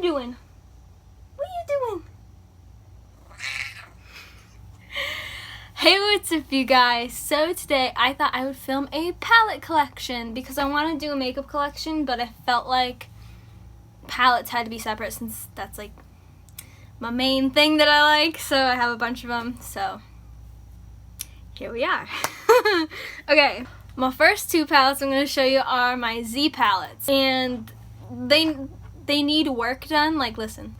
doing? What are you doing? Hey, what's up you guys? So today I thought I would film a palette collection because I want to do a makeup collection, but I felt like palettes had to be separate since that's like my main thing that I like, so I have a bunch of them, so here we are. Okay, my first two palettes I'm going to show you are my Z palettes, and they need work done. Like, listen,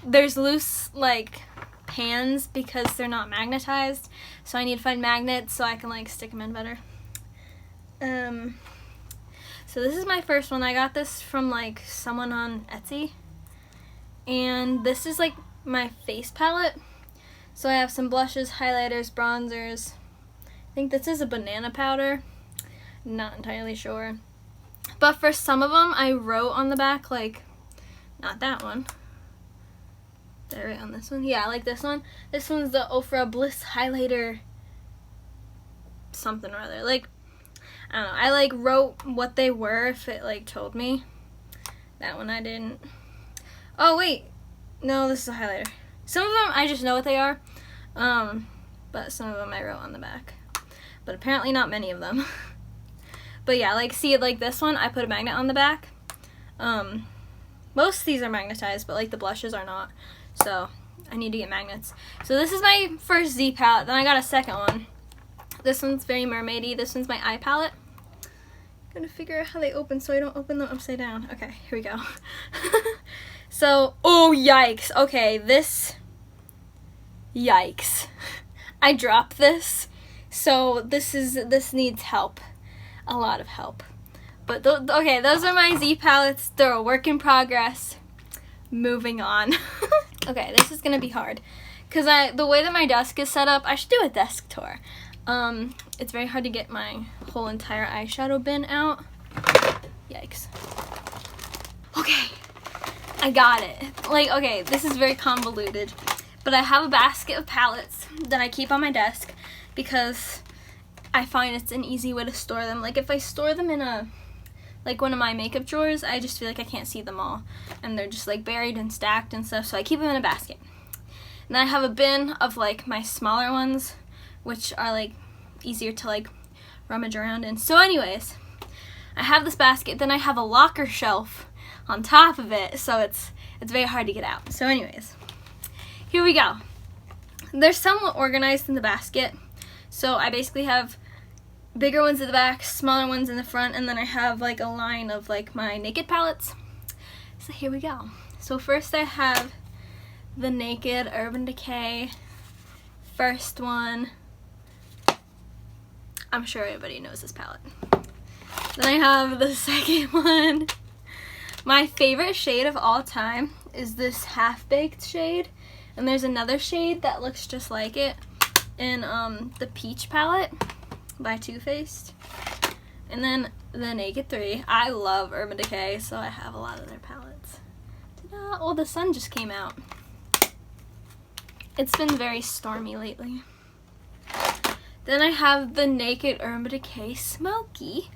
there's loose like pans because they're not magnetized, so I need to find magnets so I can like stick them in better. So this is my first one. I got this from like someone on Etsy, and this is like my face palette. So I have some blushes, highlighters, bronzers. I think this is a banana powder, not entirely sure, but for some of them I wrote on the back, like not that one. Did I write on this one? Yeah, like this one. This one's the Ofra Bliss highlighter something or other. Like, I don't know. I like wrote what they were if it like told me. That one I didn't. Oh wait, no, this is a highlighter. Some of them I just know what they are, but some of them I wrote on the back. But apparently not many of them. But yeah, like see, like this one I put a magnet on the back. Most of these are magnetized, but like the blushes are not. So I need to get magnets. So this is my first Z palette. Then I got a second one. This one's very mermaidy. This one's my eye palette. I'm gonna figure out how they open so I don't open them upside down. Okay, here we go. So, oh yikes. Okay, yikes. I dropped this. So this needs help. A lot of help. But okay, those are my Z palettes. They're a work in progress. Moving on. Okay, this is gonna be hard because the way that my desk is set up, I should do a desk tour. It's very hard to get my whole entire eyeshadow bin out. Yikes. Okay, I got it. Like, okay, this is very convoluted, but I have a basket of palettes that I keep on my desk because I find it's an easy way to store them. Like, if I store them in like one of my makeup drawers, I just feel like I can't see them all, and they're just like buried and stacked and stuff, so I keep them in a basket. And then I have a bin of like my smaller ones, which are like easier to like rummage around in. So anyways, I have this basket, then I have a locker shelf on top of it, so it's very hard to get out. So anyways, here we go. They're somewhat organized in the basket, so I basically have bigger ones at the back, smaller ones in the front, and then I have like a line of like my Naked palettes. So here we go. So first I have the Naked Urban Decay first one. I'm sure everybody knows this palette. Then I have the second one. My favorite shade of all time is this Half Baked shade, and there's another shade that looks just like it in the Peach palette by Too Faced. And then the Naked 3. I love Urban Decay, so I have a lot of their palettes. Ta-da! Oh, the sun just came out. It's been very stormy lately. Then I have the Naked Urban Decay Smoky.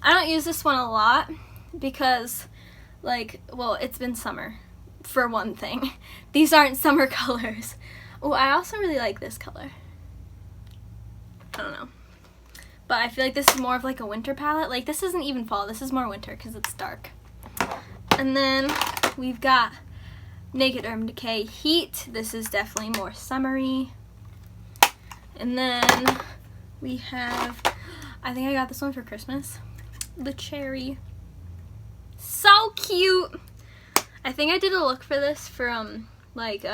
I don't use this one a lot because, like, well, it's been summer, for one thing. These aren't summer colors. Oh, I also really like this color. I don't know. But I feel like this is more of like a winter palette. Like, this isn't even fall. This is more winter because it's dark. And then we've got Naked Urban Decay Heat. This is definitely more summery. And then we have, I think I got this one for Christmas, the Cherry. So cute. I think I did a look for this for like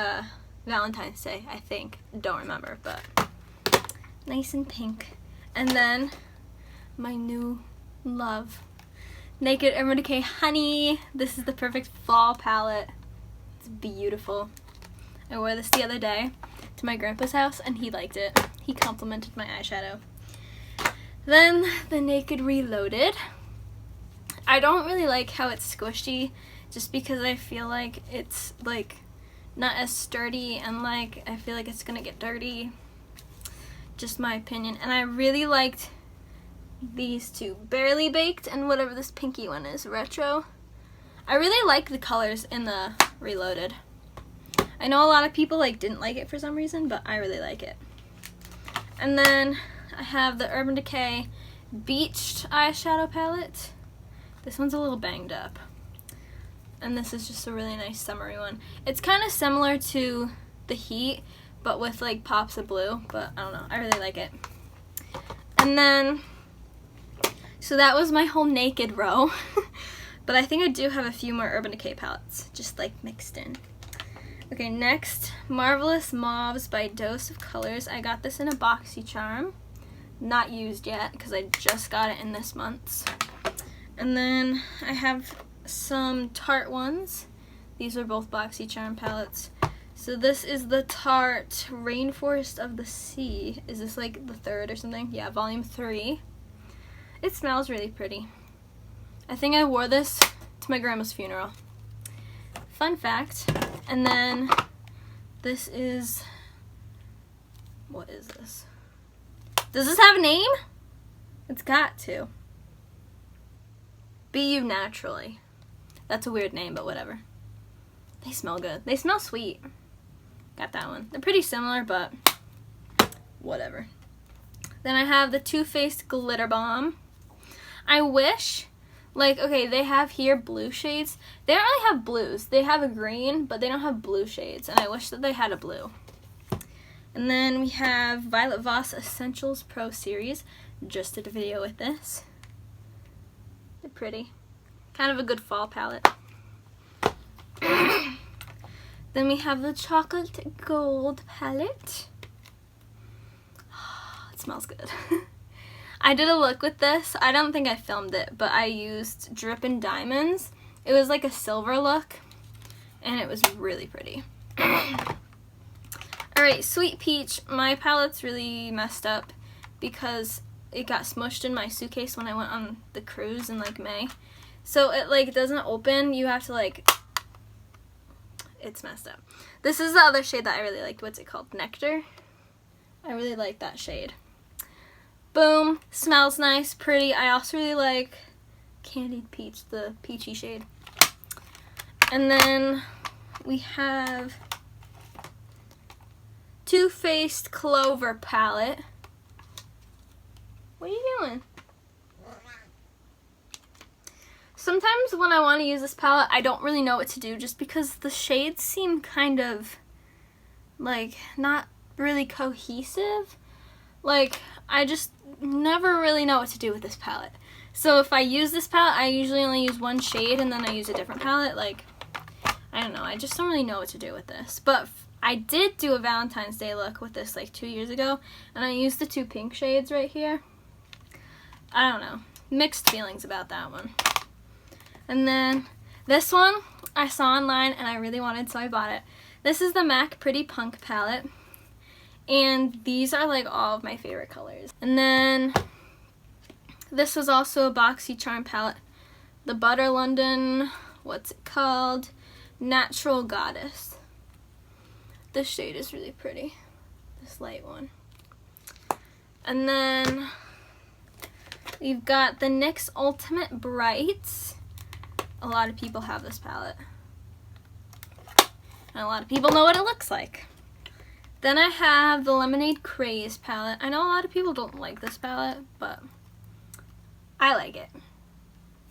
Valentine's Day, I think. Don't remember, but nice and pink. And then my new love, Naked Urban Decay Honey. This is the perfect fall palette. It's beautiful. I wore this the other day to my grandpa's house and he liked it. He complimented my eyeshadow. Then the Naked Reloaded. I don't really like how it's squishy just because I feel like it's like not as sturdy, and like I feel like it's gonna get dirty. Just my opinion. And I really liked these two, Barely Baked and whatever this pinky one is, Retro. I really like the colors in the Reloaded. I know a lot of people like didn't like it for some reason, but I really like it. And then I have the Urban Decay Beached eyeshadow palette. This one's a little banged up. And this is just a really nice summery one. It's kind of similar to the Heat, but with like pops of blue, but I don't know, I really like it. And then, so that was my whole naked row. But I think I do have a few more Urban Decay palettes, just like mixed in. Okay, next, Marvelous Mauves by Dose of Colors. I got this in a BoxyCharm. Not used yet, because I just got it in this month's. And then I have some Tarte ones. These are both BoxyCharm palettes. So this is the Tarte Rainforest of the Sea. Is this like the third or something? Yeah, volume 3. It smells really pretty. I think I wore this to my grandma's funeral. Fun fact. And then this is, what is this? Does this have a name? It's got to. Be You Naturally. That's a weird name, but whatever. They smell good. They smell sweet. Got that one. They're pretty similar, but whatever. Then I have the Too Faced Glitter Bomb. I wish, like, okay, they have here blue shades. They don't really have blues. They have a green, but they don't have blue shades, and I wish that they had a blue. And then we have Violet Voss Essentials Pro Series. Just did a video with this. They're pretty. Kind of a good fall palette. Then we have the Chocolate Gold palette. It smells good. I did a look with this. I don't think I filmed it, but I used Drippin' Diamonds. It was like a silver look, and it was really pretty. Alright, Sweet Peach. My palette's really messed up because it got smushed in my suitcase when I went on the cruise in like May. So it like doesn't open. You have to like, it's messed up. This is the other shade that I really liked. What's it called? Nectar. I really like that shade. Boom. Smells nice, pretty. I also really like Candied Peach, the peachy shade. And then we have Too Faced Clover palette. What are you doing? Sometimes when I want to use this palette, I don't really know what to do just because the shades seem kind of like not really cohesive. Like, I just never really know what to do with this palette. So if I use this palette, I usually only use one shade and then I use a different palette. Like, I don't know. I just don't really know what to do with this. But I did do a Valentine's Day look with this like 2 years ago, and I used the 2 pink shades right here. I don't know. Mixed feelings about that one. And then this one I saw online and I really wanted, so I bought it. This is the MAC Pretty Punk palette. And these are like all of my favorite colors. And then this was also a BoxyCharm palette. The Butter London, what's it called? Natural Goddess. This shade is really pretty. This light one. And then we've got the NYX Ultimate Brights. A lot of people have this palette. And a lot of people know what it looks like. Then I have the Lemonade Craze palette. I know a lot of people don't like this palette, but I like it.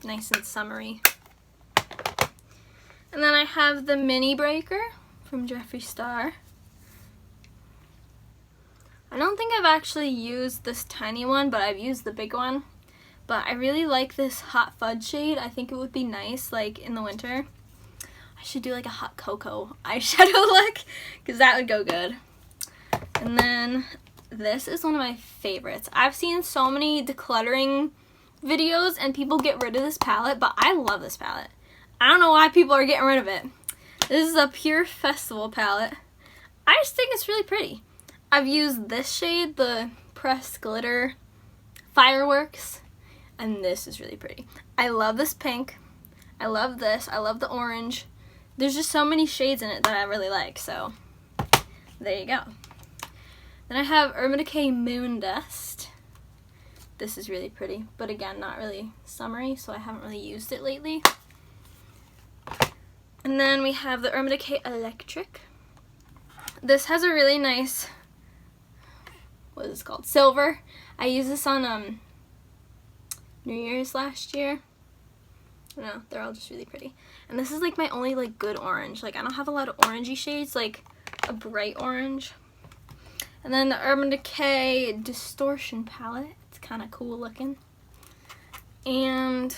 Nice and summery. And then I have the Mini Breaker from Jeffree Star. I don't think I've actually used this tiny one, but I've used the big one. But I really like this Hot Fudge shade. I think it would be nice like in the winter. I should do like a hot cocoa eyeshadow look because that would go good. And then this is one of my favorites. I've seen so many decluttering videos and people get rid of this palette, but I love this palette. I don't know why people are getting rid of it. This is a Pure Festival palette. I just think it's really pretty. I've used this shade, the Pressed Glitter Fireworks, and this is really pretty. I love this pink. I love this. I love the orange. There's just so many shades in it that I really like, so there you go. Then I have Urban Decay Moon Dust. This is really pretty, but again, not really summery, so I haven't really used it lately. And then we have the Urban Decay Electric. This has a really nice, what is this called? Silver. I used this on New Year's last year. I don't know, they're all just really pretty. And this is like my only like good orange. Like I don't have a lot of orangey shades, like a bright orange. And then the Urban Decay Distortion palette. It's kind of cool looking. And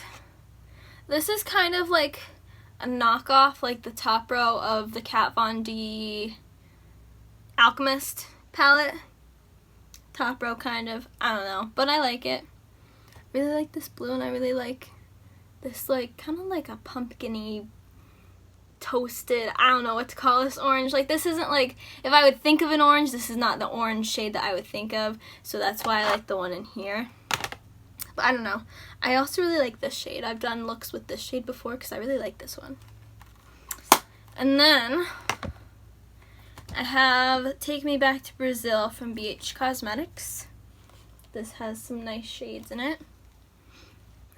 this is kind of like a knockoff, like the top row of the Kat Von D Alchemist palette. Top row kind of. I don't know, but I like it. Really like this blue, and I really like this like kind of like a pumpkin-y toasted, I don't know what to call this orange. Like this isn't like, if I would think of an orange, this is not the orange shade that I would think of, so that's why I like the one in here. But I don't know. I also really like this shade. I've done looks with this shade before because I really like this one. And then I have Take Me Back to Brazil from BH Cosmetics. This has some nice shades in it.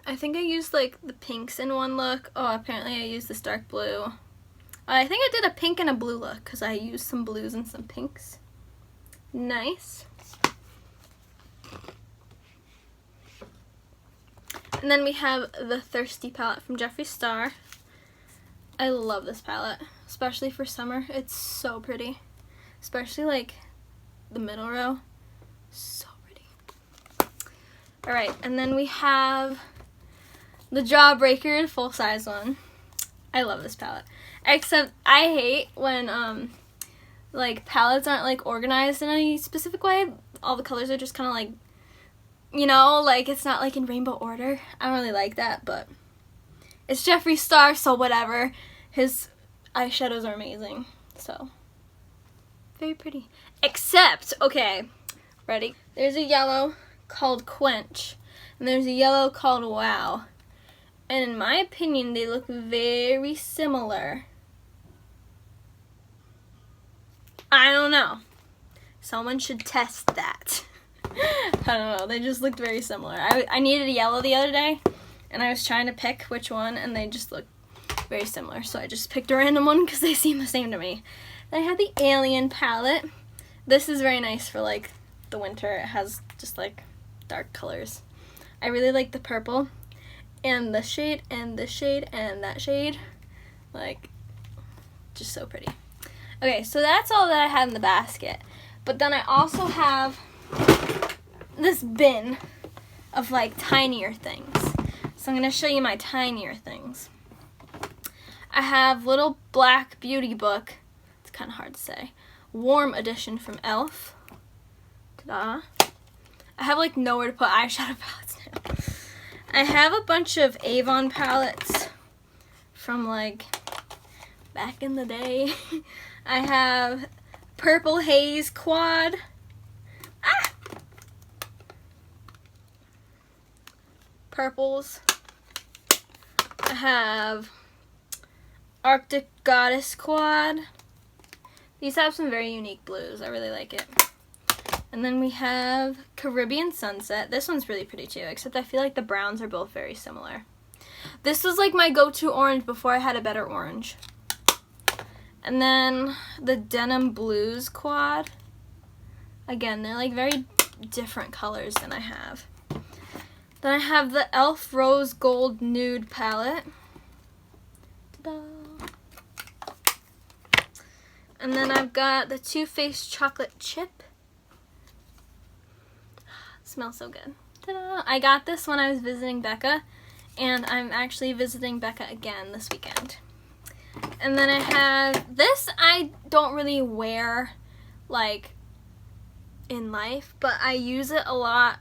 I think I used like the pinks in one look. Oh, apparently I used this dark blue. I think I did a pink and a blue look because I used some blues and some pinks. Nice. And then we have the Thirsty palette from Jeffree Star. I love this palette, especially for summer. It's so pretty. Especially like the middle row. So pretty. Alright, and then we have the Jawbreaker full size one. I love this palette. Except I hate when like palettes aren't like organized in any specific way. All the colors are just kind of like, you know, like it's not like in rainbow order. I don't really like that, but it's Jeffree Star, so whatever. His eyeshadows are amazing, so very pretty. Except, okay, ready? There's a yellow called Quench, and there's a yellow called Wow. And in my opinion, they look very similar. I don't know. Someone should test that. I don't know. They just looked very similar. I needed a yellow the other day, and I was trying to pick which one, and they just looked very similar. So I just picked a random one because they seem the same to me. Then I have the Alien palette. This is very nice for like the winter. It has just like dark colors. I really like the purple. And the shade, and this shade, and that shade. Like, just so pretty. Okay, so that's all that I have in the basket. But then I also have this bin of like tinier things. So I'm going to show you my tinier things. I have Little Black Beauty Book. It's kind of hard to say. Warm edition from e.l.f. Ta-da. I have like nowhere to put eyeshadow palettes now. I have a bunch of Avon palettes from like back in the day. I have Purple Haze Quad. Ah! Purples. I have Arctic Goddess Quad. These have some very unique blues. I really like it. And then we have Caribbean Sunset. This one's really pretty too, except I feel like the browns are both very similar. This was like my go-to orange before I had a better orange. And then the Denim Blues Quad. Again, they're like very different colors than I have. Then I have the e.l.f. Rose Gold Nude palette. Ta-da! And then I've got the Too Faced Chocolate Chip. Smells so good. Ta-da! I got this when I was visiting Becca, and I'm actually visiting Becca again this weekend. And then I have this. I don't really wear like in life, but I use it a lot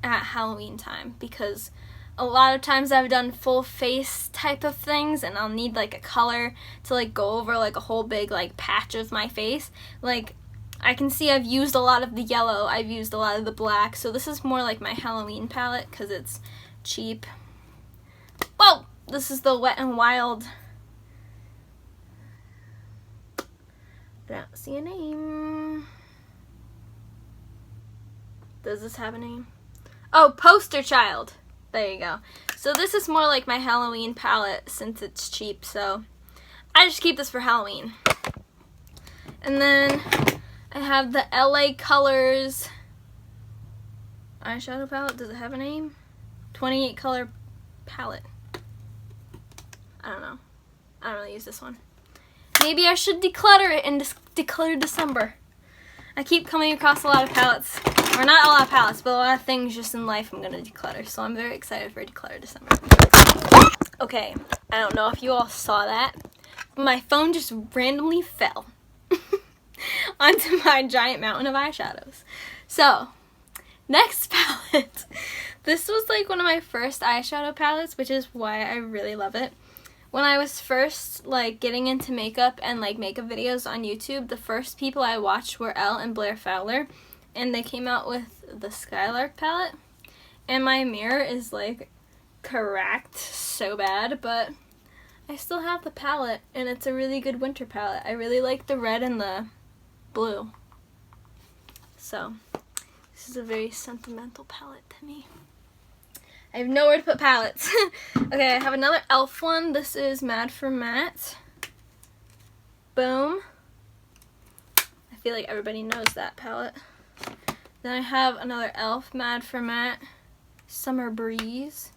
at Halloween time because a lot of times I've done full face type of things, and I'll need like a color to like go over like a whole big like patch of my face. Like I can see I've used a lot of the yellow, I've used a lot of the black, so this is more like my Halloween palette because it's cheap. Whoa! This is the Wet n Wild. I don't see a name. Does this have a name? Oh, Poster Child. There you go. So this is more like my Halloween palette since it's cheap, so I just keep this for Halloween. And then I have the LA Colors eyeshadow palette. Does it have a name? 28 color palette. I don't know. I don't really use this one. Maybe I should declutter it and declutter December. I keep coming across a lot of palettes. Or not a lot of palettes, but a lot of things just in life I'm going to declutter. So I'm very excited for Declutter December. Okay, I don't know if you all saw that, but my phone just randomly fell onto my giant mountain of eyeshadows. So, next palette. This was like one of my first eyeshadow palettes, which is why I really love it. When I was first like getting into makeup and like makeup videos on YouTube, the first people I watched were Elle and Blair Fowler, and they came out with the Skylark palette. And my mirror is like cracked so bad, but I still have the palette, and it's a really good winter palette. I really like the red and the blue. So, this is a very sentimental palette to me. I have nowhere to put palettes. Okay, I have another e.l.f. one. This is Mad for Matte. Boom. I feel like everybody knows that palette. Then I have another e.l.f. Mad for Matte. Summer Breeze.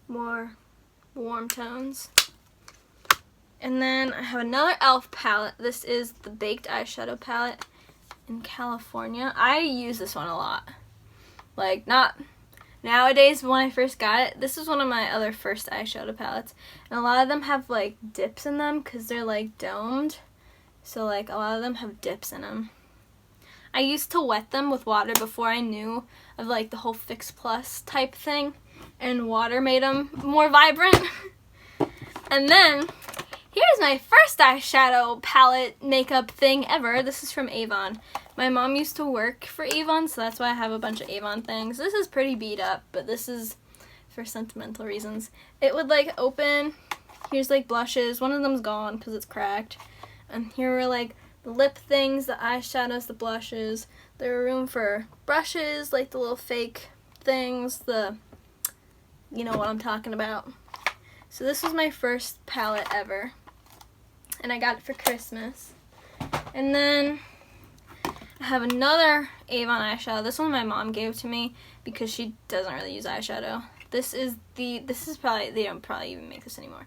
More warm tones. And then I have another e.l.f. palette. This is the Baked Eyeshadow palette in California. I use this one a lot. Like, not nowadays, but when I first got it, this was one of my other first eyeshadow palettes. And a lot of them have, like, dips in them because they're, like, domed. So, like, a lot of them have dips in them. I used to wet them with water before I knew of, like, the whole Fix Plus type thing. And water made them more vibrant. And then, here's my first eyeshadow palette makeup thing ever. This is from Avon. My mom used to work for Avon, so that's why I have a bunch of Avon things. This is pretty beat up, but this is for sentimental reasons. It would like open, here's like blushes. One of them's gone because it's cracked. And here were like the lip things, the eyeshadows, the blushes. There were room for brushes, like the little fake things, you know what I'm talking about. So this was my first palette ever. And I got it for Christmas. And then I have another Avon eyeshadow. This one my mom gave to me because she doesn't really use eyeshadow. This is probably, they don't probably even make this anymore.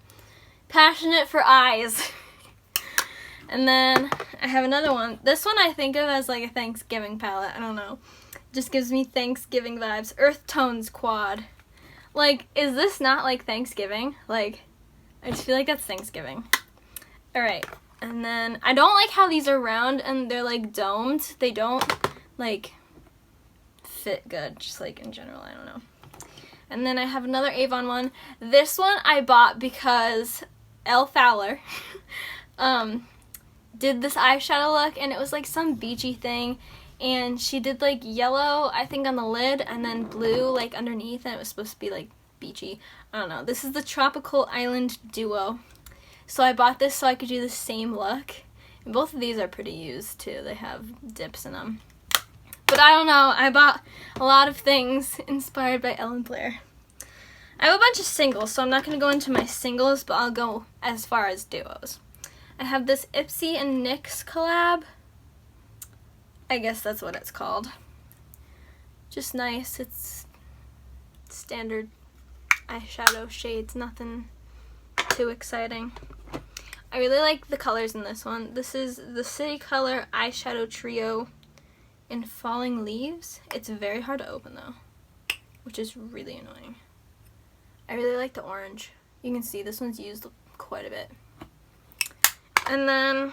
Passionate for Eyes. And then I have another one. This one I think of as like a Thanksgiving palette. I don't know. It just gives me Thanksgiving vibes. Earth Tones Quad. Like, is this not like Thanksgiving? Like, I just feel like that's Thanksgiving. Alright, and then I don't like how these are round and they're like domed. They don't like fit good, just like in general, I don't know. And then I have another Avon one. This one I bought because Elle Fowler did this eyeshadow look, and it was like some beachy thing. And she did like yellow, I think, on the lid, and then blue like underneath, and it was supposed to be like beachy. I don't know. This is the Tropical Island Duo. So I bought this so I could do the same look. And both of these are pretty used too. They have dips in them. But I don't know. I bought a lot of things inspired by Elle and Blair. I have a bunch of singles, so I'm not going to go into my singles, but I'll go as far as duos. I have this Ipsy and NYX collab. I guess that's what it's called. Just nice. It's standard eyeshadow shades, nothing too exciting. I really like the colors in this one. This is the City Color Eyeshadow Trio in Falling Leaves. It's very hard to open though, which is really annoying. I really like the orange. You can see this one's used quite a bit. And then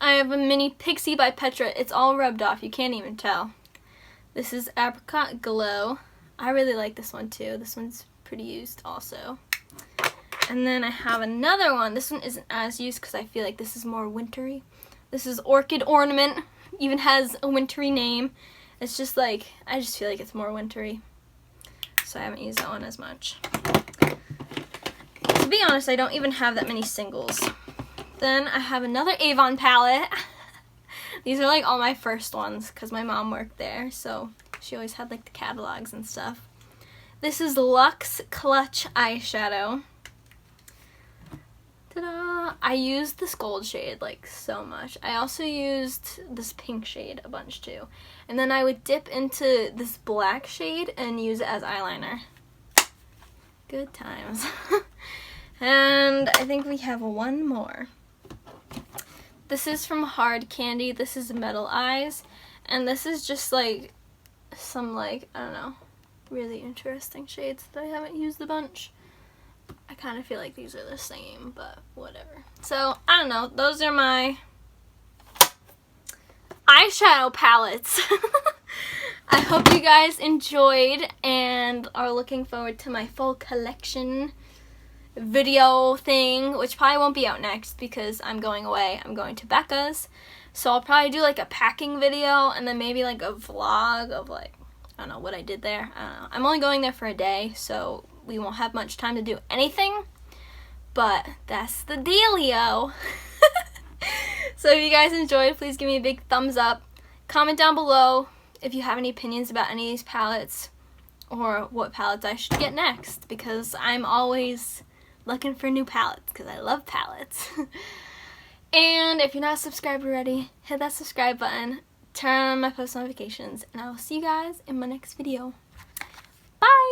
I have a mini Pixie by Petra. It's all rubbed off. You can't even tell. This is Apricot Glow. I really like this one too. This one's pretty used also. And then I have another one. This one isn't as used because I feel like this is more wintry. This is Orchid Ornament. Even has a wintry name. It's just like, I just feel like it's more wintry. So I haven't used that one as much. To be honest, I don't even have that many singles. Then I have another Avon palette. These are like all my first ones because my mom worked there, so she always had like the catalogs and stuff. This is Luxe Clutch Eyeshadow. Ta-da! I used this gold shade like so much. I also used this pink shade a bunch too. And then I would dip into this black shade and use it as eyeliner. Good times. And I think we have one more. This is from Hard Candy. This is Metal Eyes. And this is just like some like, I don't know, really interesting shades that I haven't used a bunch. I kind of feel like these are the same, but whatever. So, I don't know. Those are my eyeshadow palettes. I hope you guys enjoyed and are looking forward to my full collection video thing, which probably won't be out next because I'm going away. I'm going to Becca's. So I'll probably do like a packing video and then maybe like a vlog of like, I don't know, what I did there. I don't know. I'm only going there for a day, so we won't have much time to do anything. But that's the dealio. So if you guys enjoyed, please give me a big thumbs up. Comment down below if you have any opinions about any of these palettes or what palettes I should get next, because I'm always looking for new palettes because I love palettes. And if you're not subscribed already, hit that subscribe button, turn on my post notifications, and I will see you guys in my next video. Bye!